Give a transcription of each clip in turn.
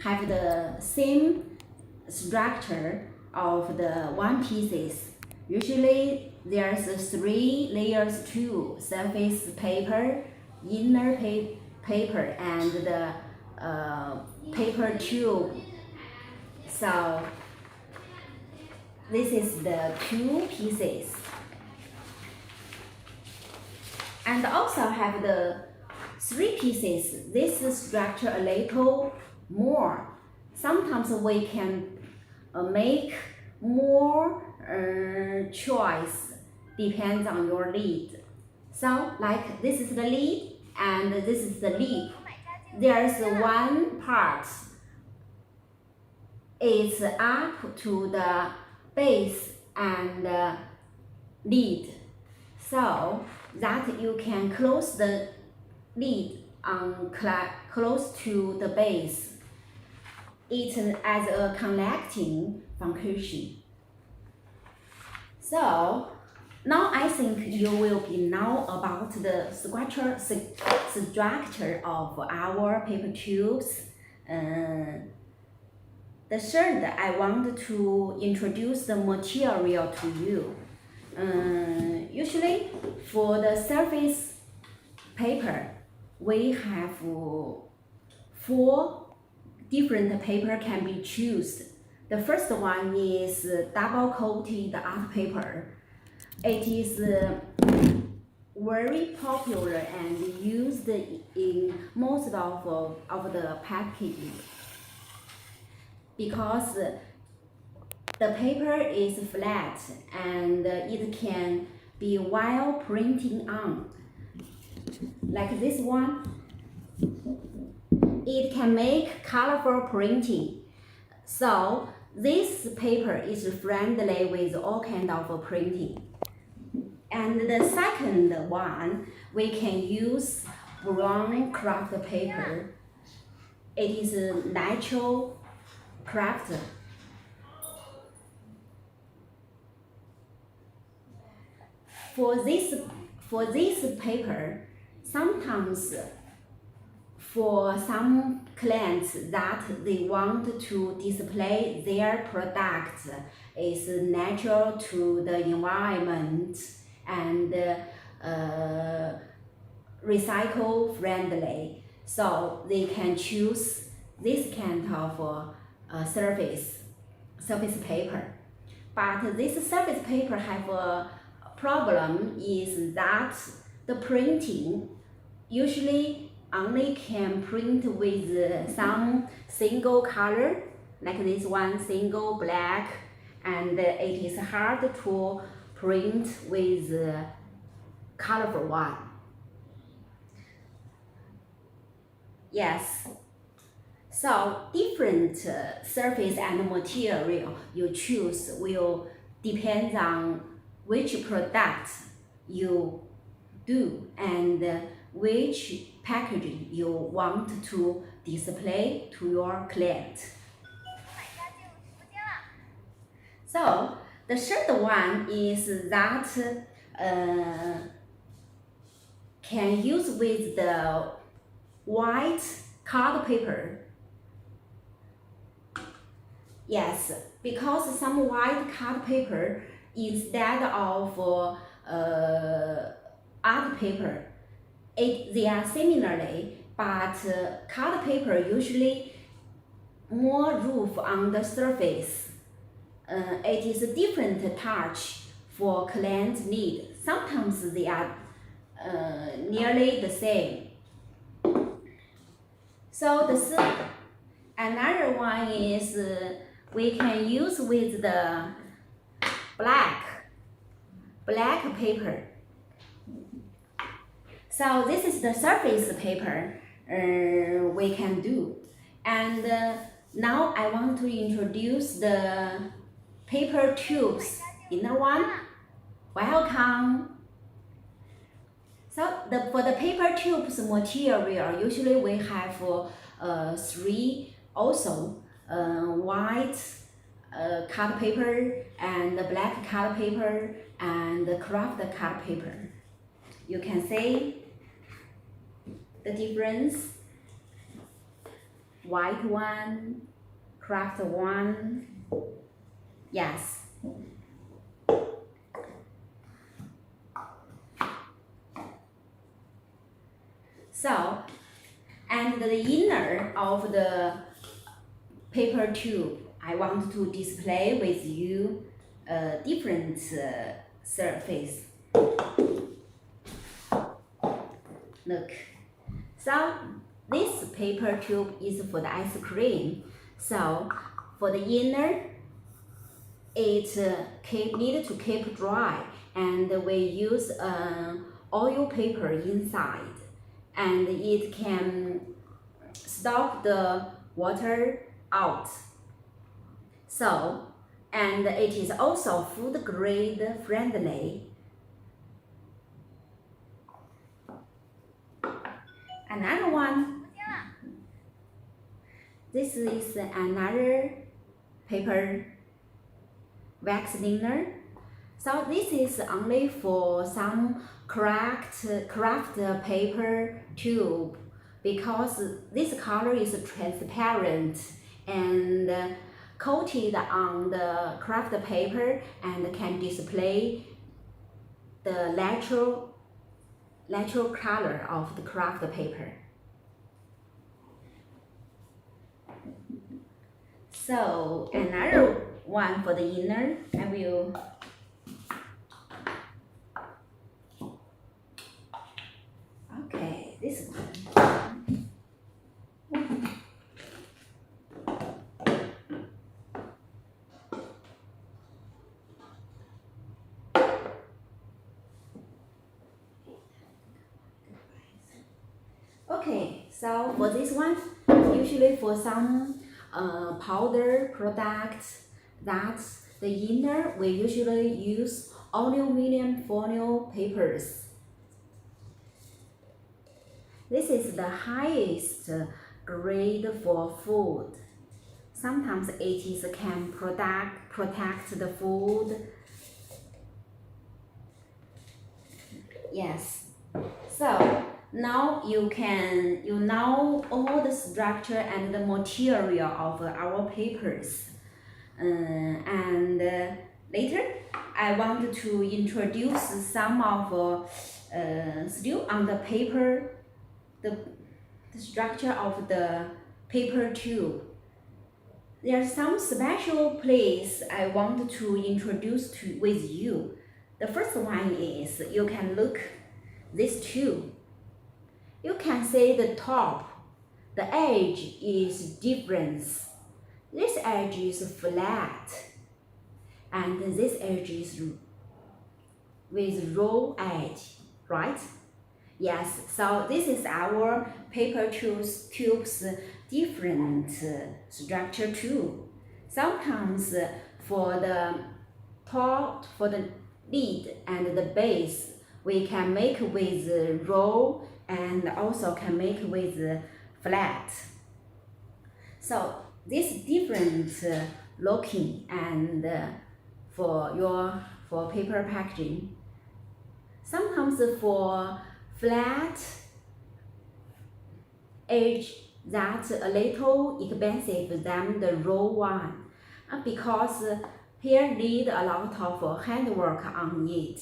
have the same structure of the one pieces. Usually there's 3 layers too: surface paper, inner paper, and the paper tube. So this is the 2 pieces. And also have the 3 pieces. This structure a little more. Sometimes we can make more choice, depends on your lead. So like this is the lead and this is the lip. There's one part is up to the base and lid, so that you can close the lid on close to the base. It as a connecting function. So now I think you will be know about the structure of our paper tubes. The third, I want to introduce the material to you. Usually for the surface paper, we have 4 different paper can be chosen. The first one is double coated art paper. It is very popular and used in most of the packaging because the paper is flat and it can be while printing on. Like this one, it can make colorful printing. So this paper is friendly with all kind of printing. And the second one, we can use brown craft paper. It is a natural craft. For this paper, sometimes for some clients that they want to display their product is natural to the environment and recycle friendly, so they can choose this kind of surface paper. But this surface paper have a problem is that the printing usually only can print with some single color, like this one single black, and it is hard to print with colorful one. Yes. So different surface and material you choose will depend on which product you do and which packaging you want to display to your client. So the third one is that can use with the white card paper. Yes, because some white card paper instead of art paper, they are similarly, but card paper usually more rough on the surface. It is a different touch for client need. Sometimes they are nearly the same. So another one is we can use with the black paper. So this is the surface paper we can do. And now I want to introduce the paper tubes. Inner one, welcome. So for the paper tubes material, usually we have 3 also. White card paper and black card paper and craft card paper. You can see the difference. white one, craft one. Yes. So, and the inner of the paper tube, I want to display with you a different surface. Look. So, this paper tube is for the ice cream. So, for the inner, it need to keep dry, and we use oil paper inside, and it can stop the water out. So, and it is also food grade friendly. Another one. This is another paper wax cleaner. So this is only for some craft paper tube, because this color is transparent and coated on the craft paper and can display the natural color of the craft paper. So another one for the inner, I will this one. Okay, so for this one, usually for some powder products, that's the inner, we usually use aluminum foil papers. This is the highest grade for food. Sometimes it can protect the food. Yes. So now you know all the structure and the material of our papers. And later I want to introduce some of still on the paper, the structure of the paper tube. There's some special place I want to introduce with you. The first one is, you can look this tube. You can see the top, the edge is different. This edge is flat, and this edge is with raw edge, right? Yes, so this is our paper tube's different structure too. Sometimes for the top, for the lid and the base, we can make with raw and also can make with flat. So this different looking and for paper packaging. Sometimes for flat edge, that's a little expensive than the raw one, because here need a lot of handwork on it,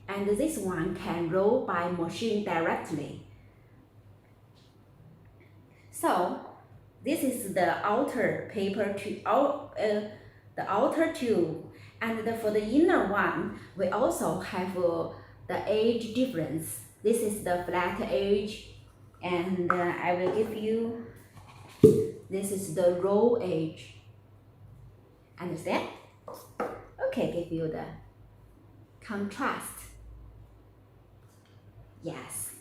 and this one can roll by machine directly. So this is the outer paper tube, the outer tube, and for the inner one, we also have the edge difference. This is the flat edge, and I will give you, this is the raw edge. Understand? Okay, give you the contrast. Yes.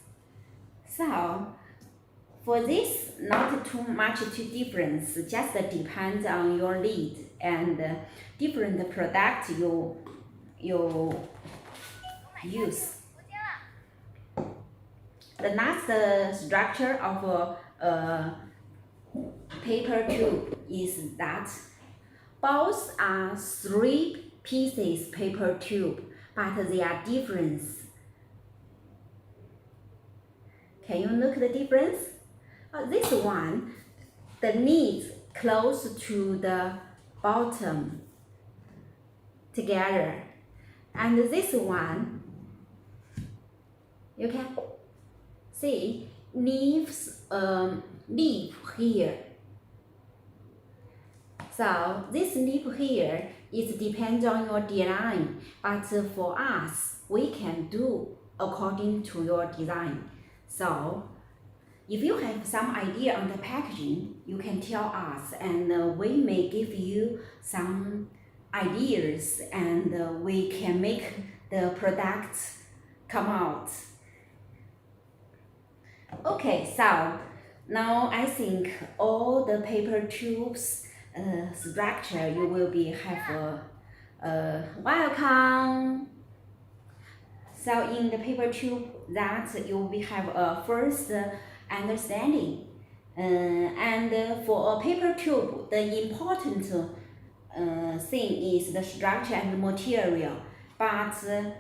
So for this, not too much difference, just depends on your need and different product you use. The next structure of a paper tube is that both are 3 pieces paper tube, but they are different. Can you look the difference? This one, the knees close to the bottom together. And this one, you can see leaves leaf here. So this leaf here is depends on your design, but for us, we can do according to your design. So if you have some idea on the packaging, you can tell us, and we may give you some ideas, and we can make the product come out. Okay, so now I think all the paper tubes structure you will be have a welcome. So in the paper tube that you will have a first understanding, and for a paper tube the important thing is the structure and the material. But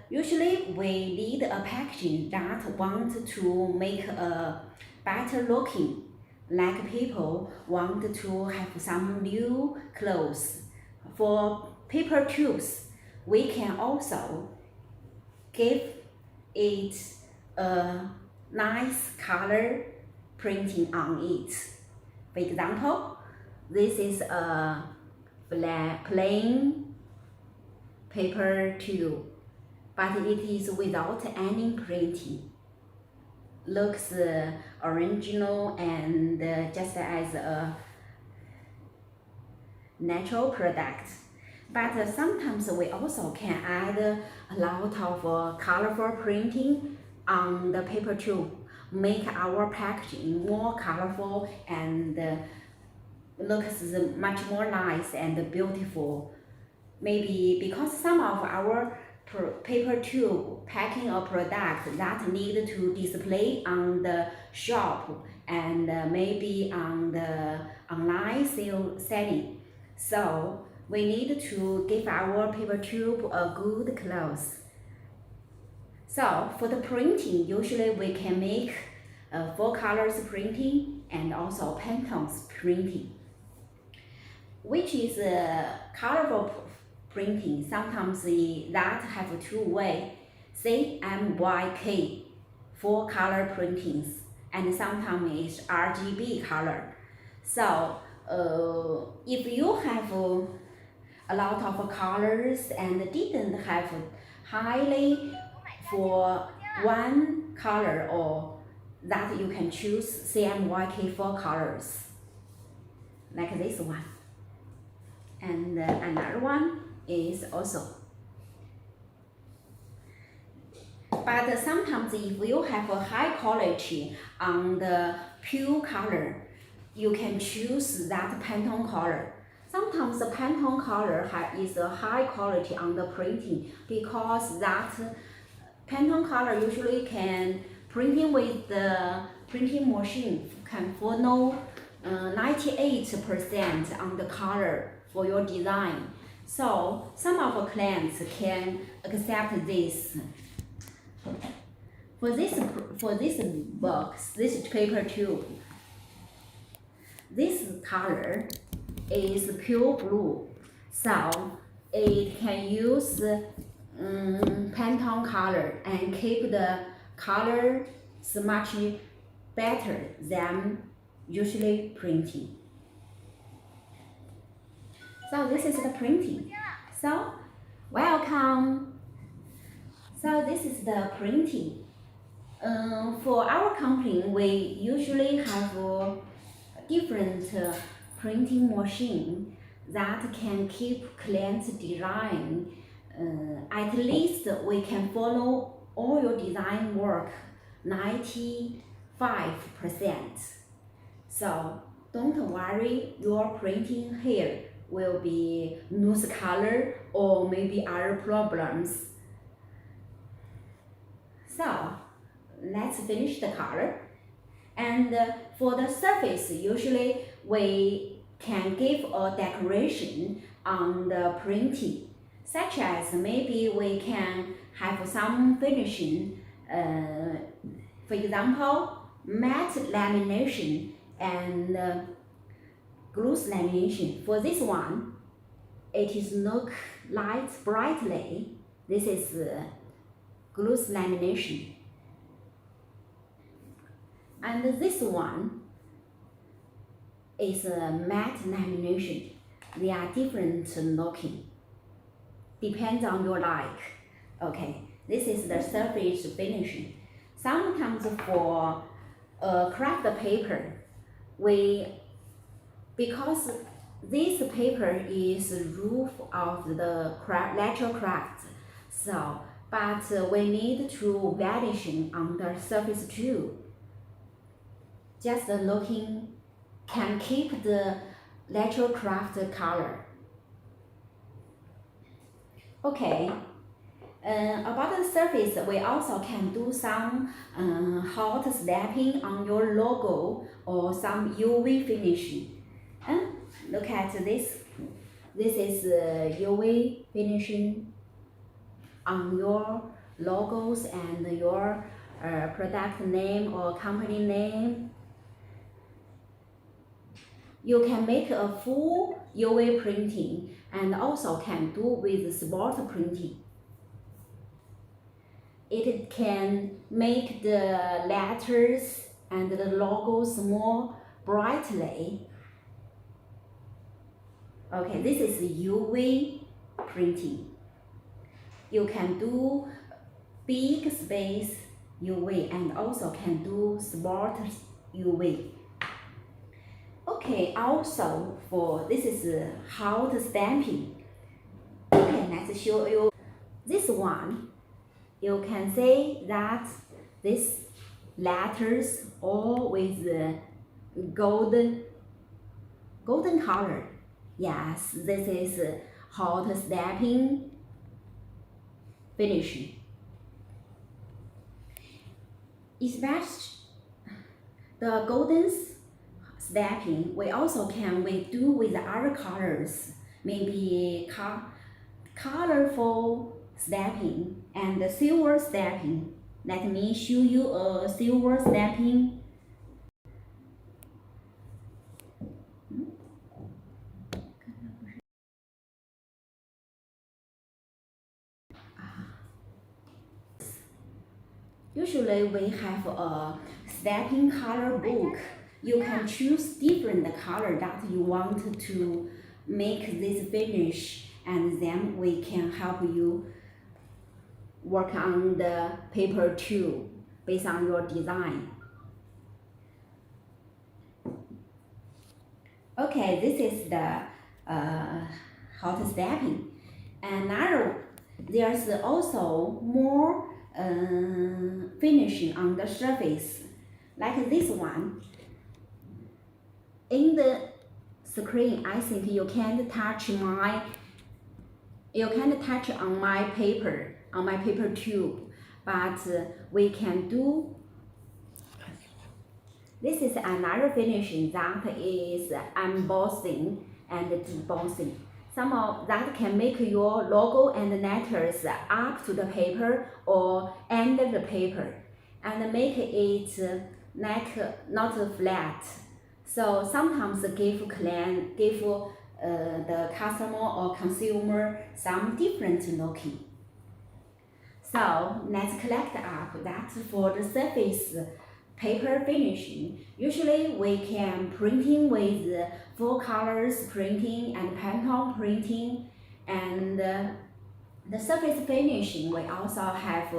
usually we need a packaging that want to make a better looking, like people want to have some new clothes. For paper tubes, we can also give it a nice color printing on it. For example, this is a plain paper tube, but it is without any printing. Looks original and just as a natural product. But sometimes we also can add a lot of colorful printing on the paper tube, make our packaging more colorful and looks much more nice and beautiful. Maybe because some of our paper tube packing a product that need to display on the shop and maybe on the online sale setting. So we need to give our paper tube a good close. So for the printing, usually we can make 4 colors printing and also Pantone's printing, which is colorful printing. Sometimes that have 2 way, CMYK, 4 color printings, and sometimes it's RGB color. So if you have a lot of colors and didn't have highly for one color, or that you can choose CMYK 4 colors, like this one. And another one is also. But sometimes if you have a high quality on the pure color, you can choose that Pantone color. Sometimes the Pantone color is a high quality on the printing, because that Pantone color usually can printing with the printing machine can follow 98% on the color for your design. So some of our clients can accept this. For this box, this paper tube, this color is pure blue, so it can use Pantone color and keep the color much better than usually printing. So this is the printing. So welcome. So this is the printing. For our company, we usually have a different printing machine that can keep clients' design. At least we can follow all your design work 95%. So don't worry, your printing here will be loose color or maybe other problems. So let's finish the color. And for the surface, usually we can give a decoration on the printing, such as maybe we can have some finishing, for example, matte lamination and gloss lamination. For this one, it is look light brightly. This is gloss lamination. And this one is a matte lamination. They are different looking. Depends on your like. Okay, this is the surface finishing. Sometimes for craft paper, because this paper is roof of the natural craft, but we need to vanishing on the surface too. Just looking can keep the natural craft color. Okay, about the surface, we also can do some hot stamping on your logo or some UV finishing. Look at this. This is UV finishing on your logos and your product name or company name. You can make a full UV printing and also can do with spot printing. It can make the letters and the logos more brightly. Okay, this is UV printing. You can do big space UV and also can do spot UV. Okay, also for this is hot stamping. Okay, let's show you this one. You can say that these letters all with golden color. Yes, this is hot stamping finishing. Especially the golden stamping, we do with other colors, maybe colorful stamping and silver stamping. Let me show you a silver stamping. Usually we have a stamping color book. You can choose different color that you want to make this finish, and then we can help you work on the paper too, based on your design. Okay, this is the hot stamping. There's also more finishing on the surface, like this one. In the screen, I think you can't touch on my paper tube, but we can do. This is another finishing that is embossing and debossing. Some of that can make your logo and letters up to the paper or under the paper, and make it not flat. So sometimes give the customer or consumer some different looking. So let's collect up that for the surface paper finishing. Usually we can printing with full colors printing and Pantone printing, and the surface finishing we also have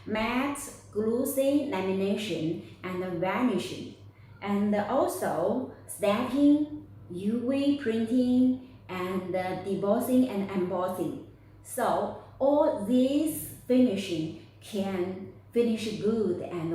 matte, glossy lamination and vanishing, and also stamping, UV printing, and debossing and embossing. So all these finishing can finish good and